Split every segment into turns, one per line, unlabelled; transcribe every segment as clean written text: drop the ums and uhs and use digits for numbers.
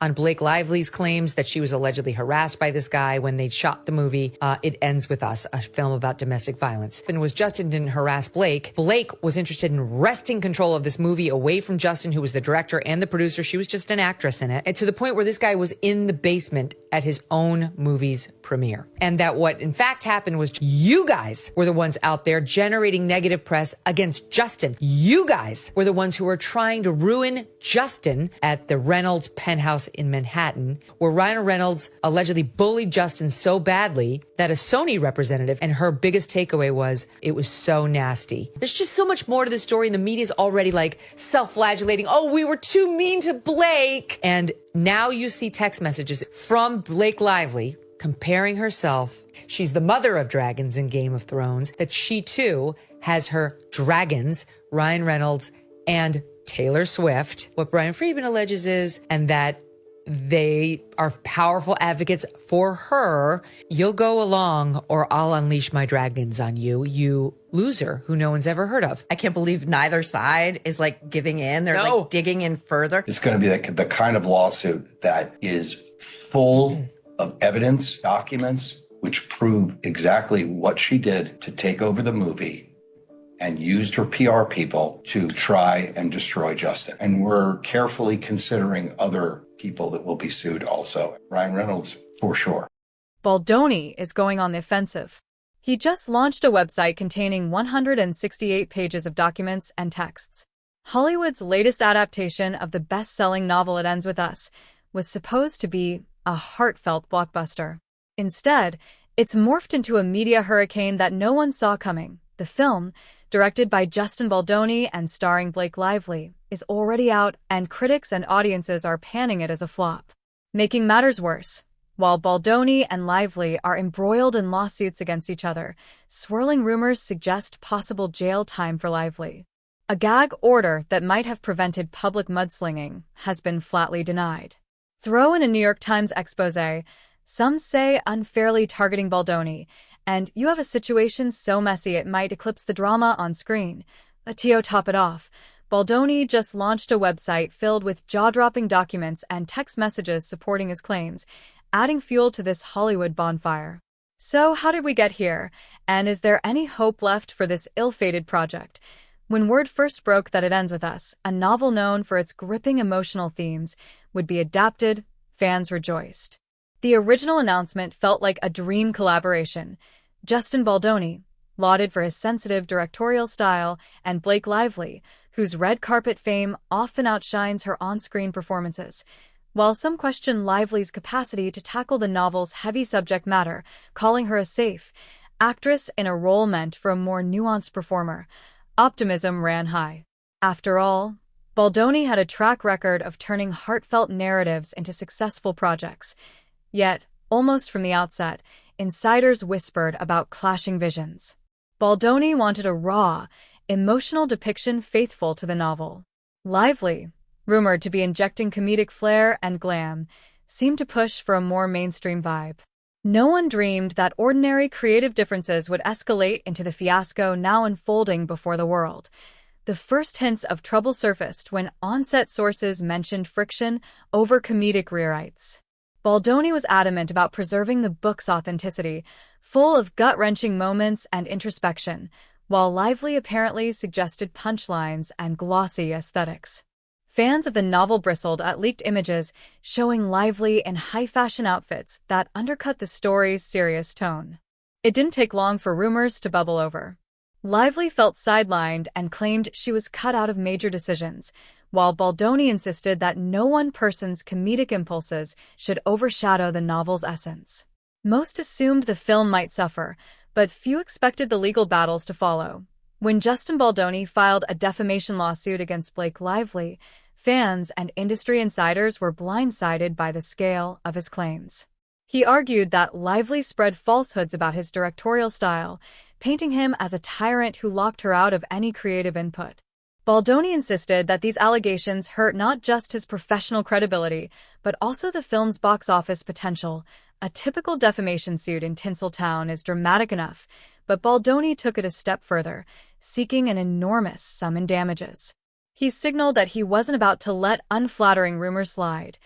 on Blake Lively's claims that she was allegedly harassed by this guy when they shot the movie It Ends With Us, a film about domestic violence. And was Justin didn't harass Blake. Blake was interested in wresting control of this movie away from Justin, who was the director and the producer. She was just an actress in it. And to the point where this guy was in the basement at his own movie's premiere. And that what in fact happened was you guys were the ones out there generating negative press against Justin. You guys were the ones who were trying to ruin Justin at the Reynolds penthouse in Manhattan, where Ryan Reynolds allegedly bullied Justin so badly that a Sony representative, and her biggest takeaway was, it was so nasty. There's just so much more to the story, and the media's already like self-flagellating. Oh, we were too mean to Blake. And now you see text messages from Blake Lively comparing herself. She's the mother of dragons in Game of Thrones, that she too has her dragons, Ryan Reynolds and Taylor Swift. What Brian Friedman alleges is, and that they are powerful advocates for her. You'll go along or I'll unleash my dragons on you, you loser who no one's ever heard of.
I can't believe neither side is like giving in. They're like digging in further.
It's going to be the kind of lawsuit that is full of evidence, documents, which prove exactly what she did to take over the movie and used her PR people to try and destroy Justin. And we're carefully considering other people that will be sued also. Ryan Reynolds, for sure.
Baldoni is going on the offensive. He just launched a website containing 168 pages of documents and texts. Hollywood's latest adaptation of the best-selling novel It Ends With Us was supposed to be a heartfelt blockbuster. Instead, it's morphed into a media hurricane that no one saw coming. The film, directed by Justin Baldoni and starring Blake Lively, is already out, and critics and audiences are panning it as a flop. Making matters worse, while Baldoni and Lively are embroiled in lawsuits against each other, swirling rumors suggest possible jail time for Lively. A gag order that might have prevented public mudslinging has been flatly denied. Throw in a New York Times expose, some say unfairly targeting Baldoni, and you have a situation so messy it might eclipse the drama on screen. But to top it off, Baldoni just launched a website filled with jaw-dropping documents and text messages supporting his claims, adding fuel to this Hollywood bonfire. So how did we get here? And is there any hope left for this ill-fated project? When word first broke that It Ends With Us, a novel known for its gripping emotional themes, would be adapted, fans rejoiced. The original announcement felt like a dream collaboration. Justin Baldoni, lauded for his sensitive directorial style, and Blake Lively, whose red carpet fame often outshines her on-screen performances. While some question Lively's capacity to tackle the novel's heavy subject matter, calling her a safe actress in a role meant for a more nuanced performer, optimism ran high. After all, Baldoni had a track record of turning heartfelt narratives into successful projects. Yet, almost from the outset, insiders whispered about clashing visions. Baldoni wanted a raw, emotional depiction faithful to the novel. Lively, rumored to be injecting comedic flair and glam, seemed to push for a more mainstream vibe. No one dreamed that ordinary creative differences would escalate into the fiasco now unfolding before the world. The first hints of trouble surfaced when on-set sources mentioned friction over comedic rewrites. Baldoni was adamant about preserving the book's authenticity, full of gut-wrenching moments and introspection, while Lively apparently suggested punchlines and glossy aesthetics. Fans of the novel bristled at leaked images showing Lively in high-fashion outfits that undercut the story's serious tone. It didn't take long for rumors to bubble over. Lively felt sidelined and claimed she was cut out of major decisions, while Baldoni insisted that no one person's comedic impulses should overshadow the novel's essence. Most assumed the film might suffer, but few expected the legal battles to follow. When Justin Baldoni filed a defamation lawsuit against Blake Lively, fans and industry insiders were blindsided by the scale of his claims. He argued that Lively spread falsehoods about his directorial style, painting him as a tyrant who locked her out of any creative input. Baldoni insisted that these allegations hurt not just his professional credibility, but also the film's box office potential. A typical defamation suit in Tinseltown is dramatic enough, but Baldoni took it a step further, seeking an enormous sum in damages. He signaled that he wasn't about to let unflattering rumors slide.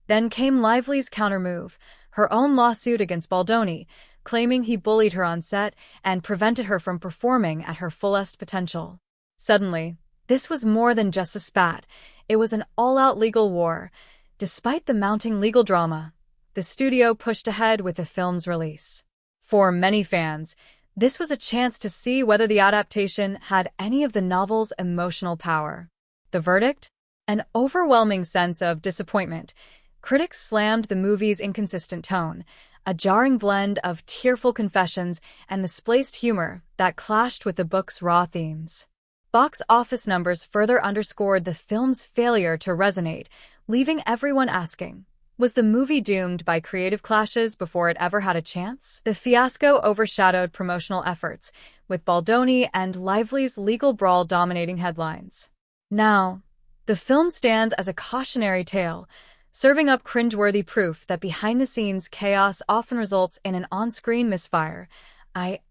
Then came Lively's countermove, her own lawsuit against Baldoni, claiming he bullied her on set and prevented her from performing at her fullest potential. Suddenly, this was more than just a spat. It was an all-out legal war. Despite the mounting legal drama, the studio pushed ahead with the film's release. For many fans, this was a chance to see whether the adaptation had any of the novel's emotional power. The verdict? An overwhelming sense of disappointment. Critics slammed the movie's inconsistent tone, a jarring blend of tearful confessions and misplaced humor that clashed with the book's raw themes. Box office numbers further underscored the film's failure to resonate, leaving everyone asking, was the movie doomed by creative clashes before it ever had a chance? The fiasco overshadowed promotional efforts, with Baldoni and Lively's legal brawl dominating headlines. Now, the film stands as a cautionary tale, serving up cringeworthy proof that behind-the-scenes chaos often results in an on-screen misfire,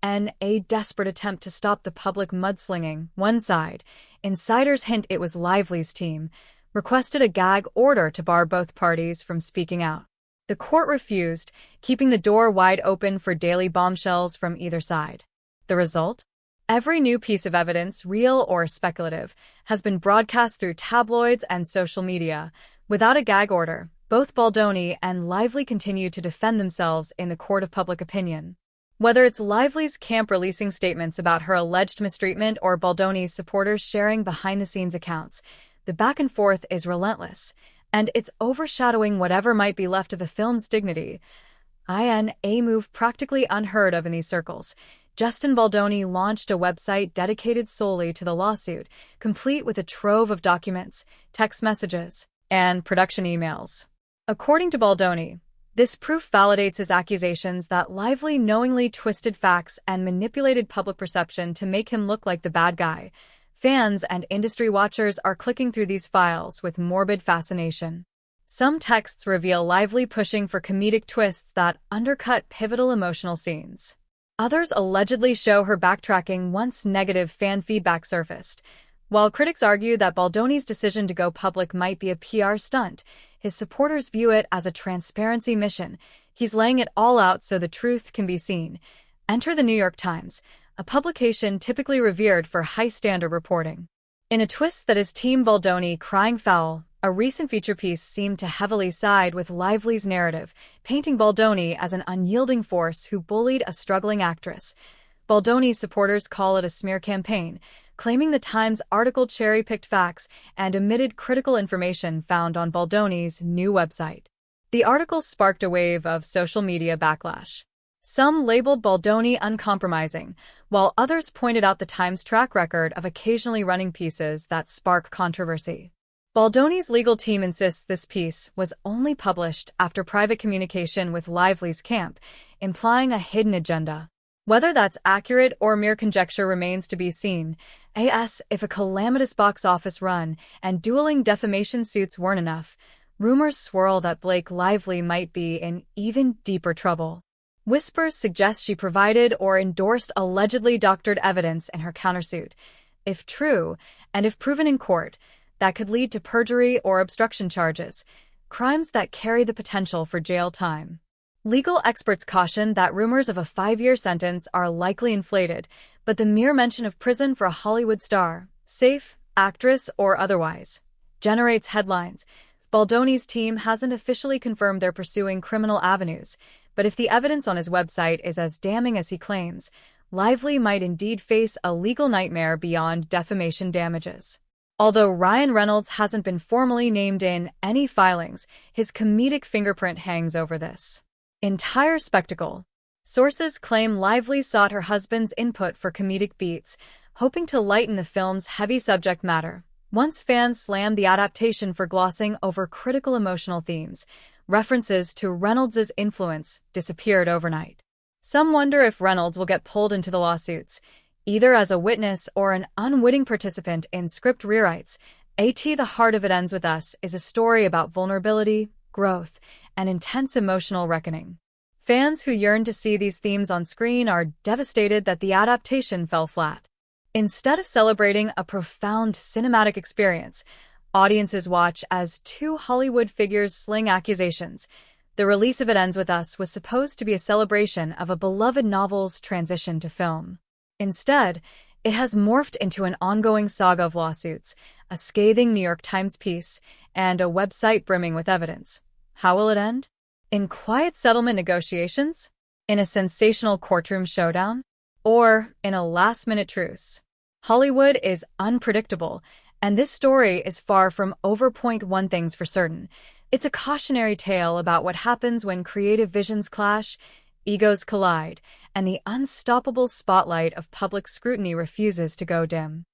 in a desperate attempt to stop the public mudslinging. One side, insiders hint it was Lively's team, requested a gag order to bar both parties from speaking out. The court refused, keeping the door wide open for daily bombshells from either side. The result? Every new piece of evidence, real or speculative, has been broadcast through tabloids and social media. Without a gag order, both Baldoni and Lively continue to defend themselves in the court of public opinion. Whether it's Lively's camp releasing statements about her alleged mistreatment or Baldoni's supporters sharing behind-the-scenes accounts, the back and forth is relentless, and it's overshadowing whatever might be left of the film's dignity. A move practically unheard of in these circles. Justin Baldoni launched a website dedicated solely to the lawsuit, complete with a trove of documents, text messages, and production emails. According to Baldoni, this proof validates his accusations that Lively knowingly twisted facts and manipulated public perception to make him look like the bad guy. Fans and industry watchers are clicking through these files with morbid fascination. Some texts reveal Lively pushing for comedic twists that undercut pivotal emotional scenes. Others allegedly show her backtracking once negative fan feedback surfaced. While critics argue that Baldoni's decision to go public might be a PR stunt, his supporters view it as a transparency mission. He's laying it all out so the truth can be seen. Enter the New York Times, a publication typically revered for high-standard reporting. In a twist that is Team Baldoni crying foul, a recent feature piece seemed to heavily side with Lively's narrative, painting Baldoni as an unyielding force who bullied a struggling actress. Baldoni's supporters call it a smear campaign, claiming the Times article cherry-picked facts and omitted critical information found on Baldoni's new website. The article sparked a wave of social media backlash. Some labeled Baldoni uncompromising, while others pointed out the Times' track record of occasionally running pieces that spark controversy. Baldoni's legal team insists this piece was only published after private communication with Lively's camp, implying a hidden agenda. Whether that's accurate or mere conjecture remains to be seen. If a calamitous box office run and dueling defamation suits weren't enough, rumors swirl that Blake Lively might be in even deeper trouble. Whispers suggest she provided or endorsed allegedly doctored evidence in her countersuit. If true, and if proven in court, that could lead to perjury or obstruction charges, crimes that carry the potential for jail time. Legal experts caution that rumors of a 5-year sentence are likely inflated, but the mere mention of prison for a Hollywood star, safe, actress, or otherwise, generates headlines. Baldoni's team hasn't officially confirmed they're pursuing criminal avenues, but if the evidence on his website is as damning as he claims, Lively might indeed face a legal nightmare beyond defamation damages. Although Ryan Reynolds hasn't been formally named in any filings, his comedic fingerprint hangs over this entire spectacle. Sources claim Lively sought her husband's input for comedic beats, hoping to lighten the film's heavy subject matter. Once fans slammed the adaptation for glossing over critical emotional themes, references to Reynolds' influence disappeared overnight. Some wonder if Reynolds will get pulled into the lawsuits, either as a witness or an unwitting participant in script rewrites. The Heart of It Ends With Us is a story about vulnerability, growth, and intense emotional reckoning. Fans who yearn to see these themes on screen are devastated that the adaptation fell flat. Instead of celebrating a profound cinematic experience, Audiences watch as two Hollywood figures sling accusations. The release of It Ends With Us was supposed to be a celebration of a beloved novel's transition to film. Instead, it has morphed into an ongoing saga of lawsuits, a scathing New York Times piece, and a website brimming with evidence. How will it end? In quiet settlement negotiations? In a sensational courtroom showdown? Or in a last-minute truce? Hollywood is unpredictable, and this story is far from over. One thing's for certain. It's a cautionary tale about what happens when creative visions clash, egos collide, and the unstoppable spotlight of public scrutiny refuses to go dim.